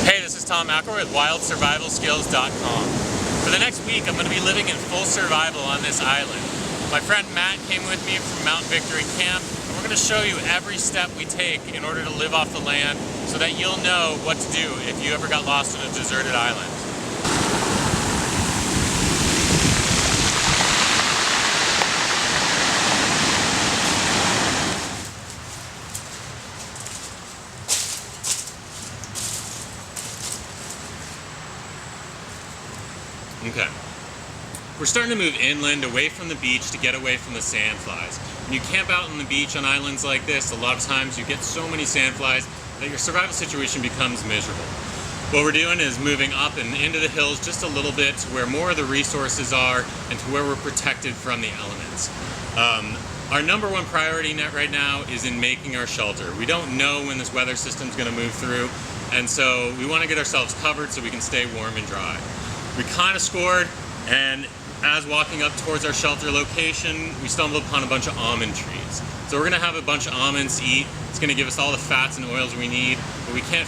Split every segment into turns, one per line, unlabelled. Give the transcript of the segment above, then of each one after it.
Hey, this is Tom McElroy with wildsurvivalskills.com. For the next week, I'm going to be living in full survival on this island. My friend Matt came with me from Mount Victory Camp, and we're going to show you every step we take in order to live off the land so that you'll know what to do if you ever got lost on a deserted island. Okay. We're starting to move inland away from the beach to get away from the sandflies. When you camp out on the beach on islands like this, a lot of times you get so many sandflies that your survival situation becomes miserable. What we're doing is moving up and into the hills just a little bit to where more of the resources are and to where we're protected from the elements. Our number one priority right now is in making our shelter. We don't know when this weather system's going to move through, and so we want to get ourselves covered so we can stay warm and dry. We kind of scored, and as walking up towards our shelter location, we stumbled upon a bunch of almond trees. So we're going to have a bunch of almonds to eat. It's going to give us all the fats and oils we need, but we can't.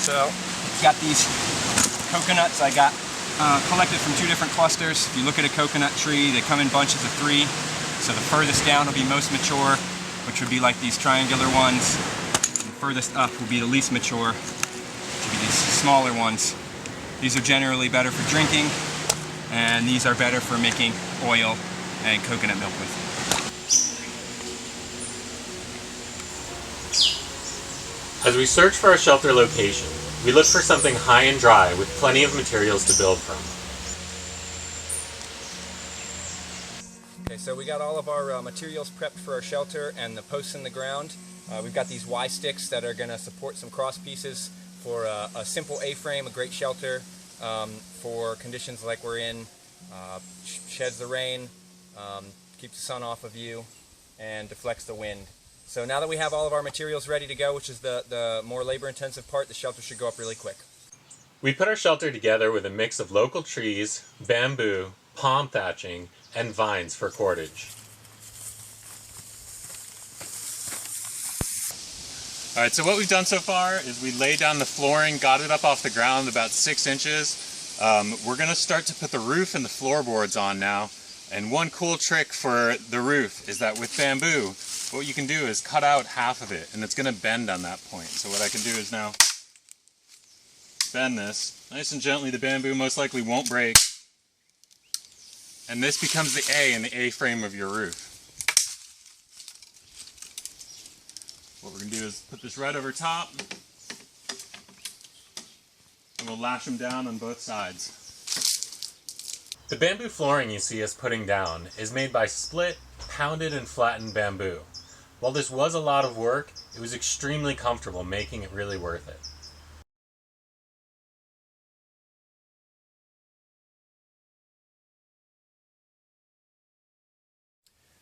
So, got these coconuts I got collected from two different clusters. If you look at a coconut tree, they come in bunches of 3. So the furthest down will be most mature, which would be like these triangular ones. And the furthest up will be the least mature, which would be these smaller ones. These are generally better for drinking, and these are better for making oil and coconut milk with.
As we search for a shelter location, we look for something high and dry with plenty of materials to build from.
Okay, so we got all of our materials prepped for our shelter and the posts in the ground. We've got these Y sticks that are going to support some cross pieces for a simple A-frame, a great shelter for conditions like we're in. Sheds the rain, keeps the sun off of you, and deflects the wind. So now that we have all of our materials ready to go, which is the more labor-intensive part, the shelter should go up really quick.
We put our shelter together with a mix of local trees, bamboo, palm thatching, and vines for cordage. Alright, so what we've done so far is we laid down the flooring, got it up off the ground about 6 inches. We're going to start to put the roof and the floorboards on now. And one cool trick for the roof is that with bamboo, what you can do is cut out half of it, and it's going to bend on that point. So what I can do is now bend this nice and gently. The bamboo most likely won't break. And this becomes the A in the A-frame of your roof. What we're going to do is put this right over top, and we'll lash them down on both sides. The bamboo flooring you see us putting down is made by split, pounded, and flattened bamboo. While this was a lot of work, it was extremely comfortable, making it really worth it.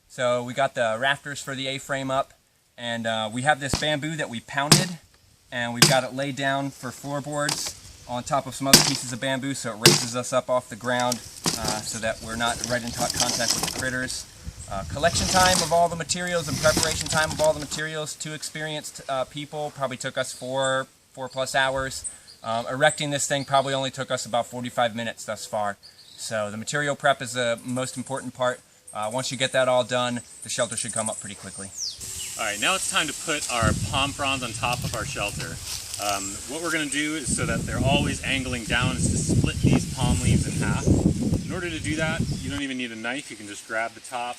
So we got the rafters for the A-frame up, and we have this bamboo that we pounded, and we've got it laid down for floorboards on top of some other pieces of bamboo, so it raises us up off the ground so that we're not right in contact with the critters. Collection time of all the materials and preparation time of all the materials, 2 experienced people, probably took us 4+ hours. Erecting this thing probably only took us about 45 minutes thus far. So the material prep is the most important part. Once you get that all done, the shelter should come up pretty quickly.
Alright, now it's time to put our palm fronds on top of our shelter. What we're going to do is, so that they're always angling down, is to split these palm leaves in half. In order to do that, you don't even need a knife. You can just grab the top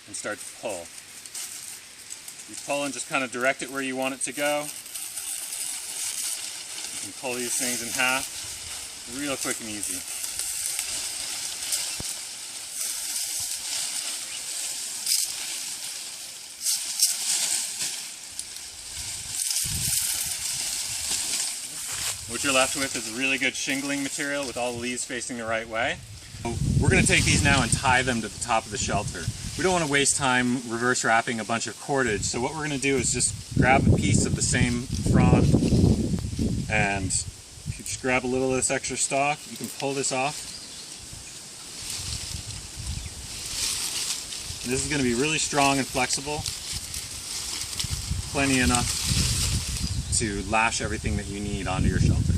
and start to pull. You pull and just kind of direct it where you want it to go. You can pull these things in half real quick and easy. What you're left with is a really good shingling material with all the leaves facing the right way. We're going to take these now and tie them to the top of the shelter. We don't want to waste time reverse wrapping a bunch of cordage, so what we're going to do is just grab a piece of the same frond, and if you just grab a little of this extra stalk, you can pull this off. And this is going to be really strong and flexible, plenty enough to lash everything that you need onto your shelter.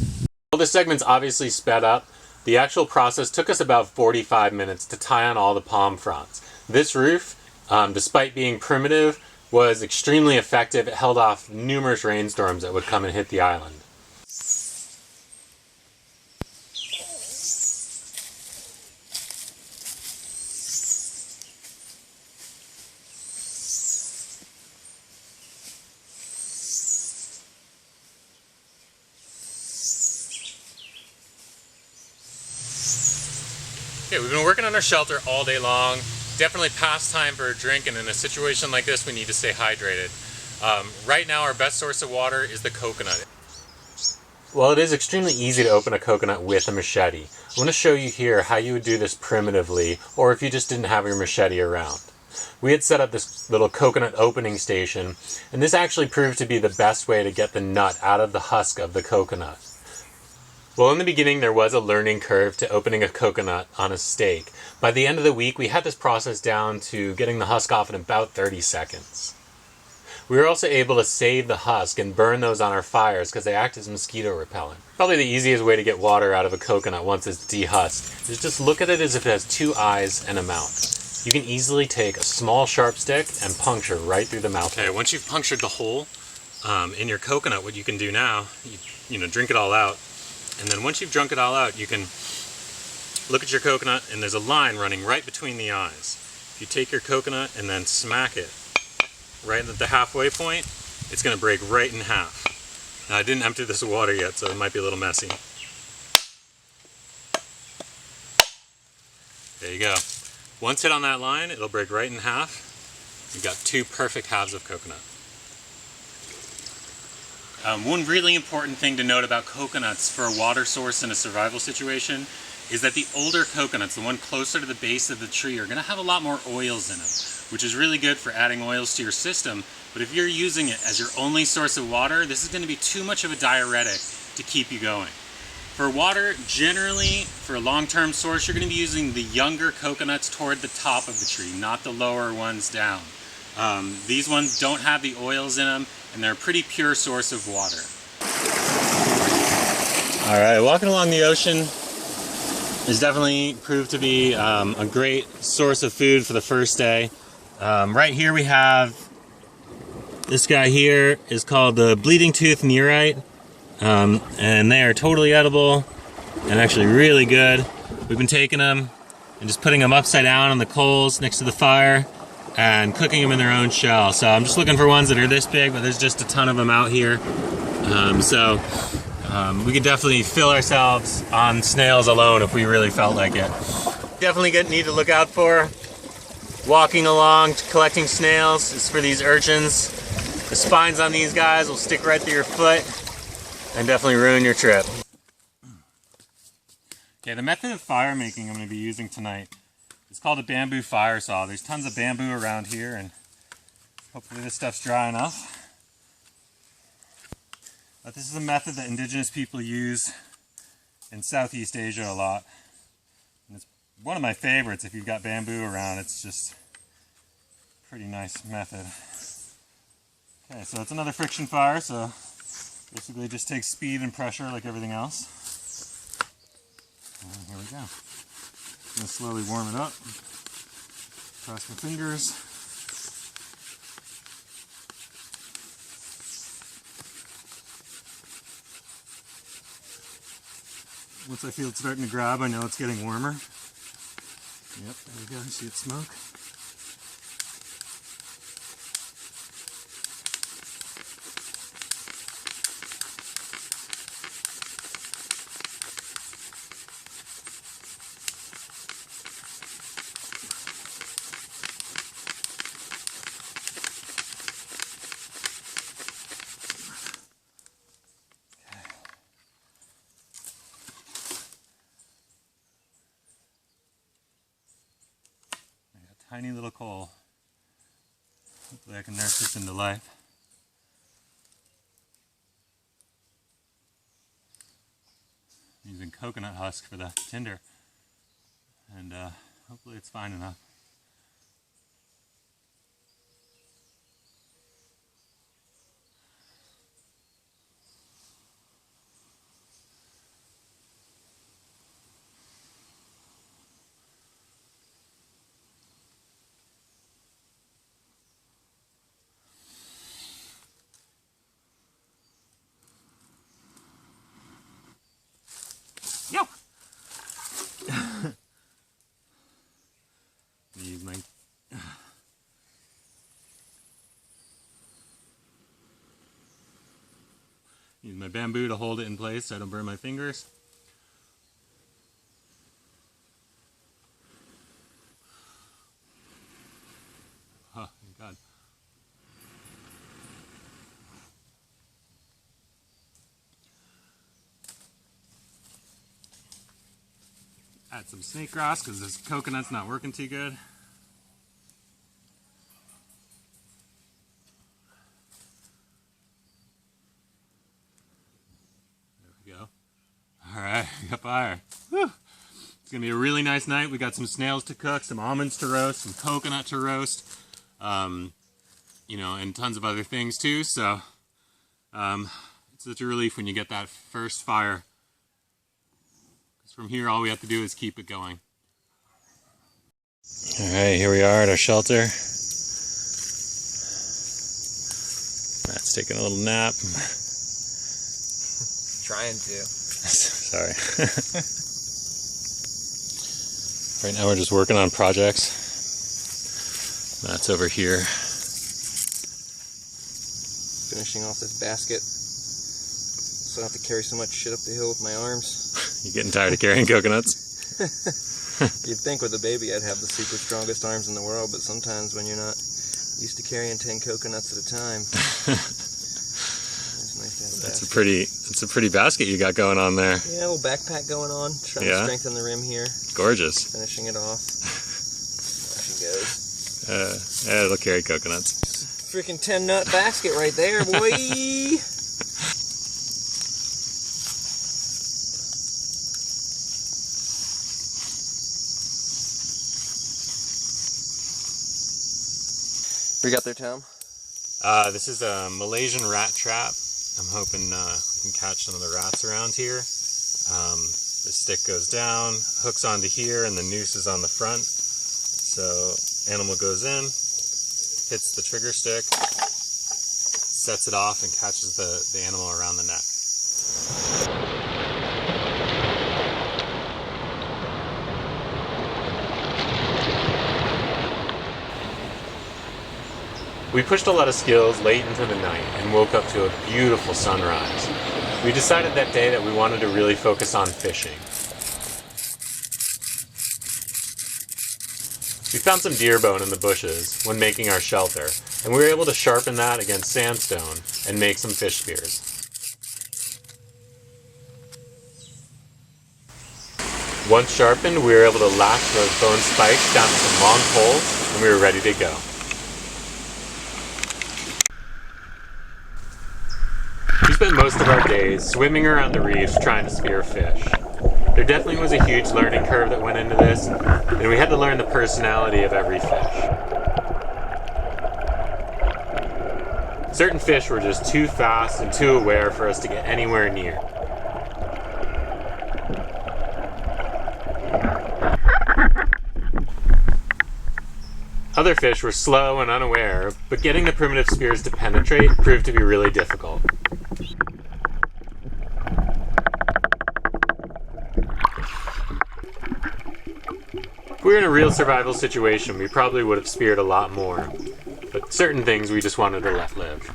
Well, this segment's obviously sped up. The actual process took us about 45 minutes to tie on all the palm fronds. This roof, despite being primitive, was extremely effective. It held off numerous rainstorms that would come and hit the island. Okay, we've been working on our shelter all day long. Definitely past time for a drink, and in a situation like this we need to stay hydrated. Right now our best source of water is the coconut. Well, it is extremely easy to open a coconut with a machete. I want to show you here how you would do this primitively, or if you just didn't have your machete around. We had set up this little coconut opening station, and this actually proved to be the best way to get the nut out of the husk of the coconut. Well, in the beginning there was a learning curve to opening a coconut on a stake. By the end of the week we had this process down to getting the husk off in about 30 seconds. We were also able to save the husk and burn those on our fires because they act as mosquito repellent. Probably the easiest way to get water out of a coconut once it's dehusked is just look at it as if it has 2 eyes and a mouth. You can easily take a small sharp stick and puncture right through the mouth. Okay, once you've punctured the hole in your coconut, what you can do now, you drink it all out. And then once you've drunk it all out, you can look at your coconut and there's a line running right between the eyes. If you take your coconut and then smack it right at the halfway point, it's going to break right in half. Now I didn't empty this with water yet, so it might be a little messy. There you go. Once hit on that line, it'll break right in half. You've got 2 perfect halves of coconut. One really important thing to note about coconuts for a water source in a survival situation is that the older coconuts, the one closer to the base of the tree, are going to have a lot more oils in them, which is really good for adding oils to your system. But if you're using it as your only source of water, this is going to be too much of a diuretic to keep you going. For water, generally, for a long-term source, you're going to be using the younger coconuts toward the top of the tree, not the lower ones down. These ones don't have the oils in them, and they're a pretty pure source of water. Alright, walking along the ocean has definitely proved to be a great source of food for the first day. Right here we have, this guy here is called the bleeding tooth nearite, and they are totally edible and actually really good. We've been taking them and just putting them upside down on the coals next to the fire and cooking them in their own shell. So I'm just looking for ones that are this big, but there's just a ton of them out here. We could definitely fill ourselves on snails alone if we really felt like it. Definitely need to look out for walking along, collecting snails. It's for these urchins. The spines on these guys will stick right through your foot and definitely ruin your trip. Okay, the method of fire making I'm going to be using tonight, it's called a bamboo fire saw. There's tons of bamboo around here, and hopefully this stuff's dry enough. But this is a method that indigenous people use in Southeast Asia a lot. And it's one of my favorites if you've got bamboo around. It's just pretty nice method. Okay, so it's another friction fire, so basically it just takes speed and pressure like everything else. And here we go. I'm going to slowly warm it up. Cross my fingers. Once I feel it starting to grab, I know it's getting warmer. Yep, there we go. See it smoke? Tiny little coal. Hopefully I can nurse this into life. I'm using coconut husk for the tinder, and hopefully it's fine enough. Yo! Use my bamboo to hold it in place so I don't burn my fingers. Oh, thank God. Add some snake grass because this coconut's not working too good. There we go. Alright, we got fire. Whew. It's going to be a really nice night. We got some snails to cook, some almonds to roast, some coconut to roast, you know, and tons of other things too. So it's such a relief when you get that first fire. From here, all we have to do is keep it going. All right, here we are at our shelter. Matt's taking a little nap.
Trying to.
Sorry. Right now we're just working on projects. Matt's over here.
Finishing off this basket so I don't have to carry so much shit up the hill with my arms.
You getting tired of carrying coconuts?
You'd think with a baby I'd have the super strongest arms in the world, but sometimes when you're not used to carrying 10 coconuts at a time, it's nice to have a basket.
It's a pretty basket you got going on there.
Yeah, a little backpack going on, trying to strengthen the rim here.
Gorgeous.
Finishing it off. There she goes.
It'll carry coconuts.
Freaking 10 nut basket right there, boy! What you got there, Tom?
This is a Malaysian rat trap. I'm hoping we can catch some of the rats around here. The stick goes down, hooks onto here, and the noose is on the front. So animal goes in, hits the trigger stick, sets it off, and catches the animal around the neck. We pushed a lot of skills late into the night and woke up to a beautiful sunrise. We decided that day that we wanted to really focus on fishing. We found some deer bone in the bushes when making our shelter, and we were able to sharpen that against sandstone and make some fish spears. Once sharpened, we were able to lash those bone spikes down to some long poles, and we were ready to go. We spent most of our days swimming around the reefs trying to spear fish. There definitely was a huge learning curve that went into this, and we had to learn the personality of every fish. Certain fish were just too fast and too aware for us to get anywhere near. Other fish were slow and unaware, but getting the primitive spears to penetrate proved to be really difficult. If we were in a real survival situation, we probably would have speared a lot more, but certain things we just wanted to let live.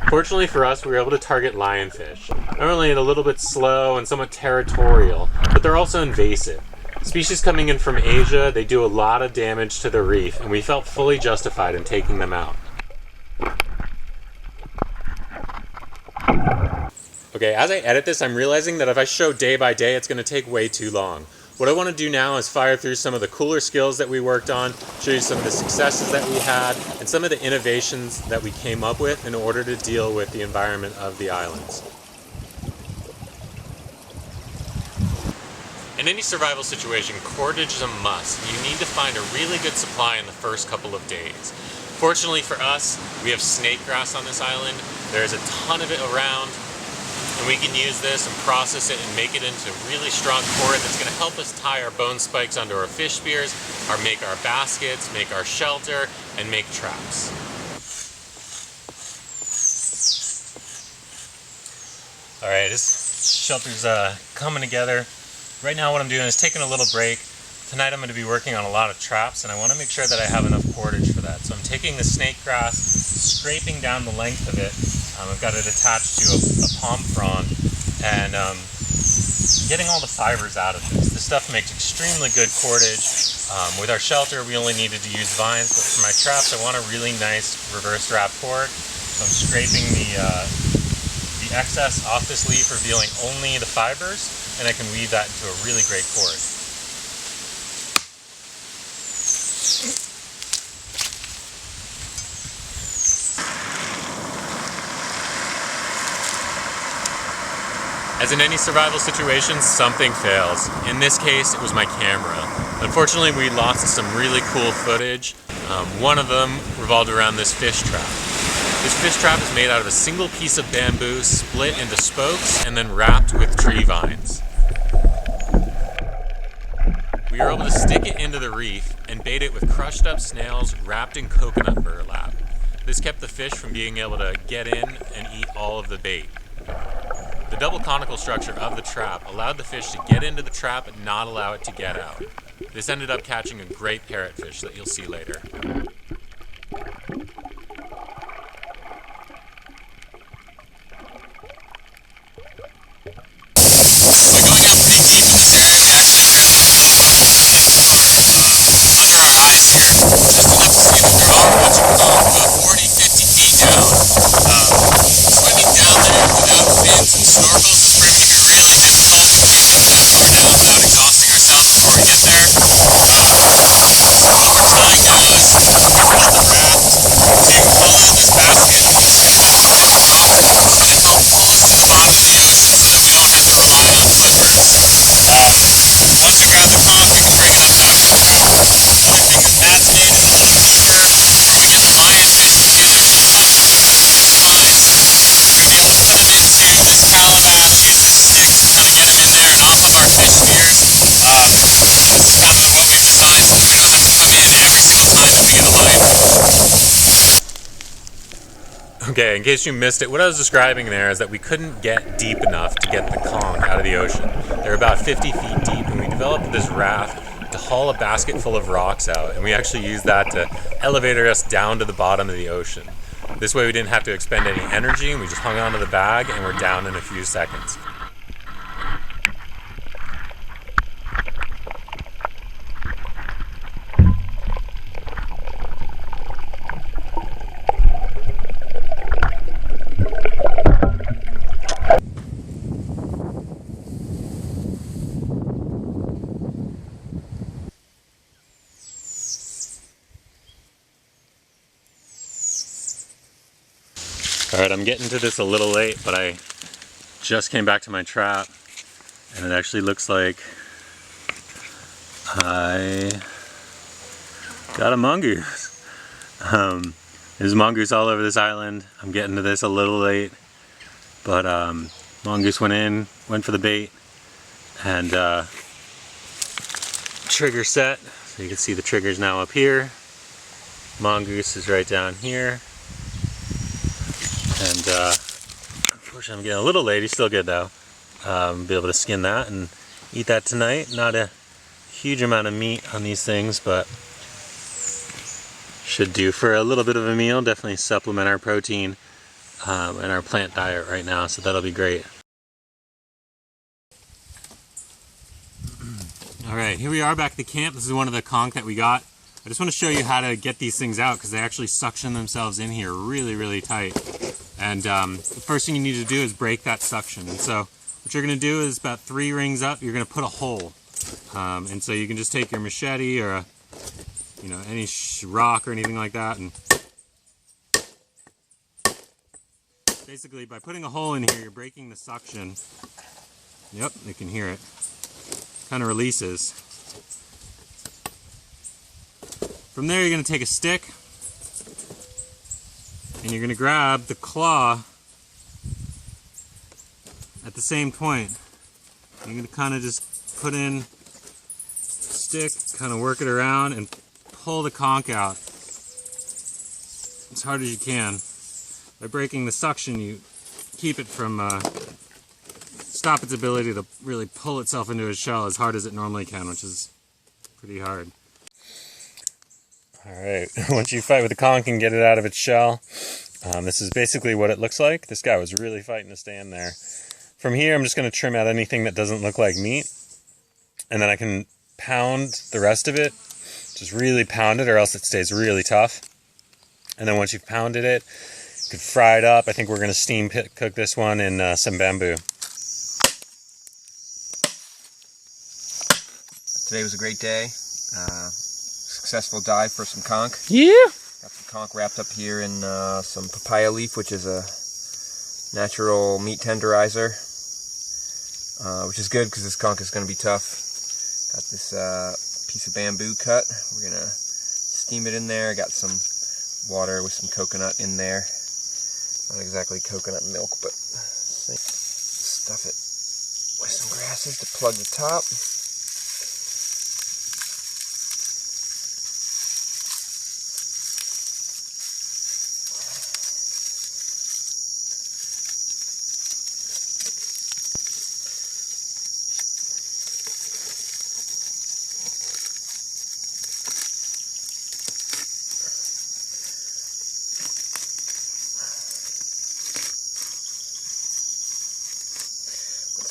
Fortunately for us, we were able to target lionfish. Not only a little bit slow and somewhat territorial, but they're also invasive. Species coming in from Asia, they do a lot of damage to the reef, and we felt fully justified in taking them out. Okay, as I edit this, I'm realizing that if I show day by day, it's going to take way too long. What I want to do now is fire through some of the cooler skills that we worked on, show you some of the successes that we had, and some of the innovations that we came up with in order to deal with the environment of the islands. In any survival situation, cordage is a must. You need to find a really good supply in the first couple of days. Fortunately for us, we have snake grass on this island. There's a ton of it around, and we can use this and process it and make it into really strong cord that's going to help us tie our bone spikes onto our fish spears, or make our baskets, make our shelter, and make traps. Alright, this shelter's coming together. Right now what I'm doing is taking a little break. Tonight I'm going to be working on a lot of traps, and I want to make sure that I have enough cordage for that. So I'm taking the snake grass, scraping down the length of it. I've got it attached to a palm frond, and getting all the fibers out of this. This stuff makes extremely good cordage. With our shelter, we only needed to use vines, but for my traps, I want a really nice reverse wrap cord. So I'm scraping the excess off this leaf, revealing only the fibers, and I can weave that into a really great cord. As in any survival situation, something fails. In this case, it was my camera. Unfortunately, we lost some really cool footage. One of them revolved around this fish trap. This fish trap is made out of a single piece of bamboo, split into spokes, and then wrapped with tree vines. We were able to stick it into the reef and bait it with crushed up snails wrapped in coconut burlap. This kept the fish from being able to get in and eat all of the bait. The double conical structure of the trap allowed the fish to get into the trap and not allow it to get out. This ended up catching a great parrotfish that you'll see later. Okay, in case you missed it, what I was describing there is that we couldn't get deep enough to get the conch out of the ocean. They're about 50 feet deep, and we developed this raft to haul a basket full of rocks out, and we actually used that to elevate us down to the bottom of the ocean. This way we didn't have to expend any energy, and we just hung onto the bag, and we're down in a few seconds. Alright, I'm getting to this a little late, but I just came back to my trap and it actually looks like I got a mongoose. There's mongoose all over this island. I'm getting to this a little late, but mongoose went for the bait, and trigger set. So you can see the trigger's now up here. Mongoose is right down here. And unfortunately I'm getting a little late. He's still good though. Be able to skin that and eat that tonight. Not a huge amount of meat on these things, but should do for a little bit of a meal. Definitely supplement our protein in our plant diet right now, so that'll be great. Alright, here we are back at the camp. This is one of the conch that we got. I just want to show you how to get these things out because they actually suction themselves in here really tight. And the first thing you need to do is break that suction. And so what you're going to do is about 3 rings up, you're going to put a hole. And so you can just take your machete or any rock or anything like that, and basically by putting a hole in here, you're breaking the suction. Yep, you can hear it. Kind of releases. From there, you're going to take a stick and you're going to grab the claw at the same point. You're going to kind of just put in stick, kind of work it around and pull the conch out as hard as you can. By breaking the suction, you keep it from stop its ability to really pull itself into its shell as hard as it normally can, which is pretty hard. Alright, once you fight with the conch and get it out of its shell, this is basically what it looks like. This guy was really fighting to stay in there. From here, I'm just going to trim out anything that doesn't look like meat, and then I can pound the rest of it. Just really pound it or else it stays really tough. And then once you've pounded it, you could fry it up. I think we're going to steam cook this one in some bamboo.
Today was a great day. Successful dive for some conch.
Yeah!
Got some conch wrapped up here in some papaya leaf, which is a natural meat tenderizer, which is good because this conch is going to be tough. Got this piece of bamboo cut. We're going to steam it in there. Got some water with some coconut in there. Not exactly coconut milk, but stuff it with some grasses to plug the top.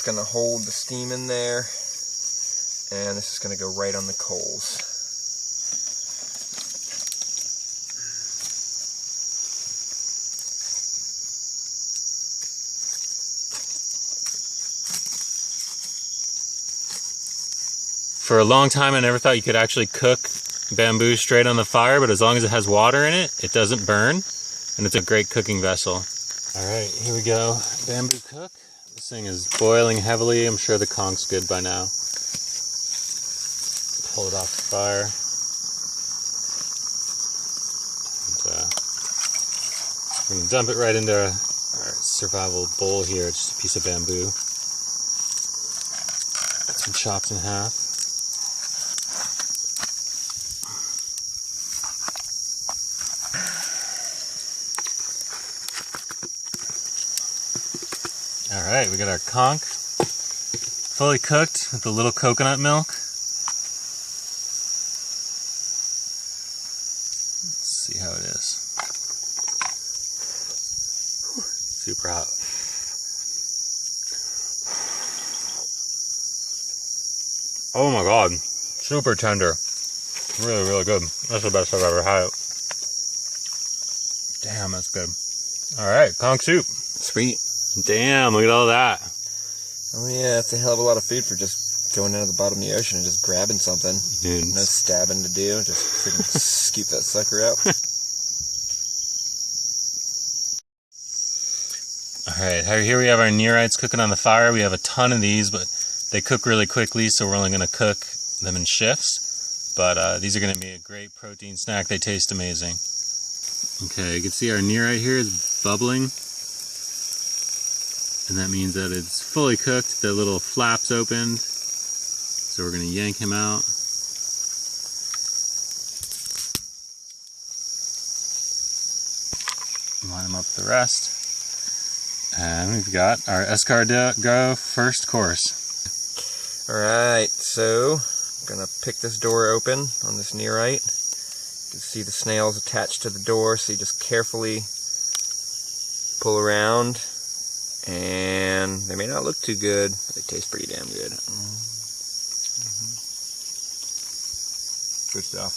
Going to hold the steam in there, and this is going to go right on the coals.
For a long time I never thought you could actually cook bamboo straight on the fire, but as long as it has water in it, it doesn't burn, and it's a great cooking vessel. Alright, here we go. Bamboo cook. This thing is boiling heavily. I'm sure the conch's good by now. Pull it off the fire. And, I'm going to dump it right into our survival bowl here. Just a piece of bamboo. It's been chopped in half. Alright, we got our conch fully cooked with a little coconut milk. Let's see how it is. Super hot. Oh my god, super tender. Really good. That's the best I've ever had it. Damn, that's good. Alright, conch soup.
Sweet.
Damn, look at all that.
Oh yeah, that's a hell of a lot of food for just going down to the bottom of the ocean and just grabbing something.
Dude.
No stabbing to do, just freaking scoop that sucker out.
Alright, here we have our nearites cooking on the fire. We have a ton of these, but they cook really quickly, so we're only going to cook them in shifts. But these are going to be a great protein snack. They taste amazing. Okay, you can see our nearite here is bubbling. And that means that it's fully cooked. The little flaps opened. So we're going to yank him out. Line him up with the rest. And we've got our escargot first course.
Alright, so I'm going to pick this door open on this nearite. You can see the snails attached to the door, so you just carefully pull around. And they may not look too good, but they taste pretty damn good. Good stuff.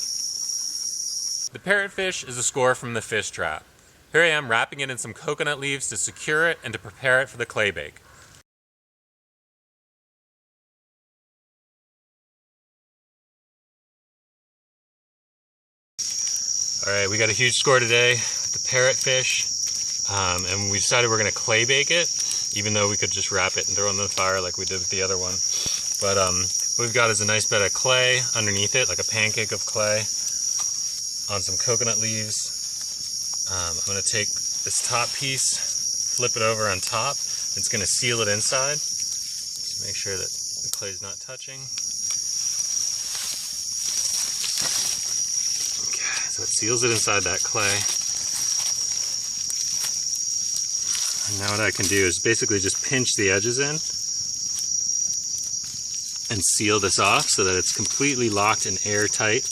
The parrotfish is a score from the fish trap. Here I am wrapping it in some coconut leaves to secure it and to prepare it for the clay bake. Alright, we got a huge score today with the parrotfish. And we decided we're going to clay bake it, even though we could just wrap it and throw it in the fire like we did with the other one. But what we've got is a nice bed of clay underneath it, like a pancake of clay, on some coconut leaves. I'm going to take this top piece, flip it over on top. It's going to seal it inside. Just make sure that the clay is not touching. Okay, so it seals it inside that clay. And now what I can do is basically just pinch the edges in and seal this off so that it's completely locked and airtight.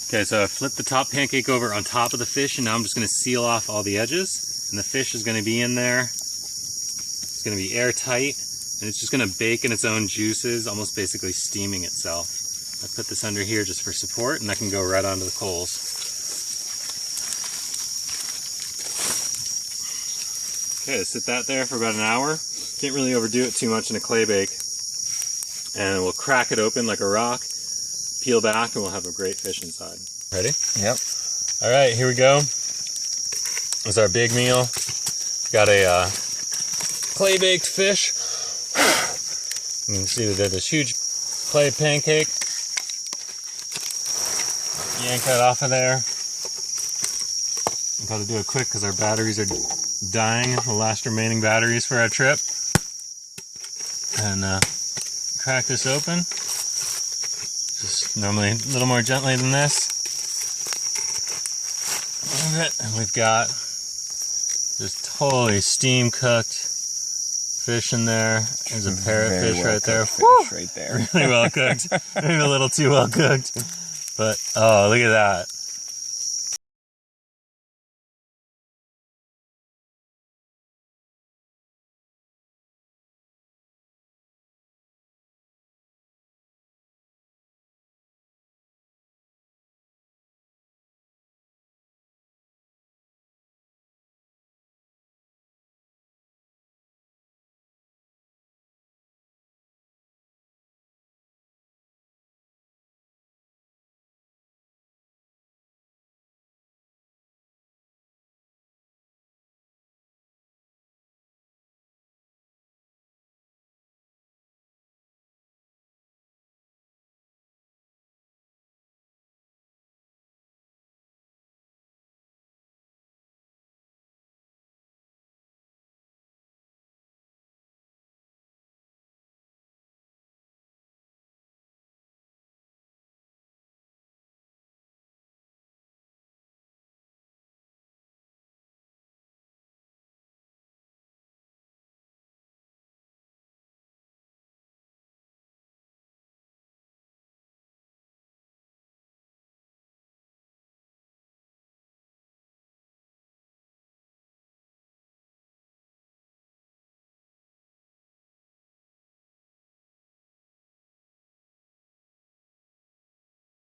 Okay, so I flipped the top pancake over on top of the fish, and now I'm just going to seal off all the edges. And the fish is going to be in there. It's going to be airtight, and it's just going to bake in its own juices, almost basically steaming itself. I put this under here just for support, and that can go right onto the coals. Okay, sit that there for about an hour. Can't really overdo it too much in a clay bake. And we'll crack it open like a rock, peel back, and we'll have a great fish inside. Ready?
Yep.
All right, here we go. This is our big meal. Got a clay baked fish. You can see we did this huge clay pancake. Yank that off of there. Got to do it quick because our batteries are dying, the last remaining batteries for our trip. And crack this open. Just normally a little more gently than this. And we've got just totally steam cooked fish in there. There's a parrotfish right there.
Fish right there.
Really well cooked. Maybe a little too well cooked. But oh, look at that.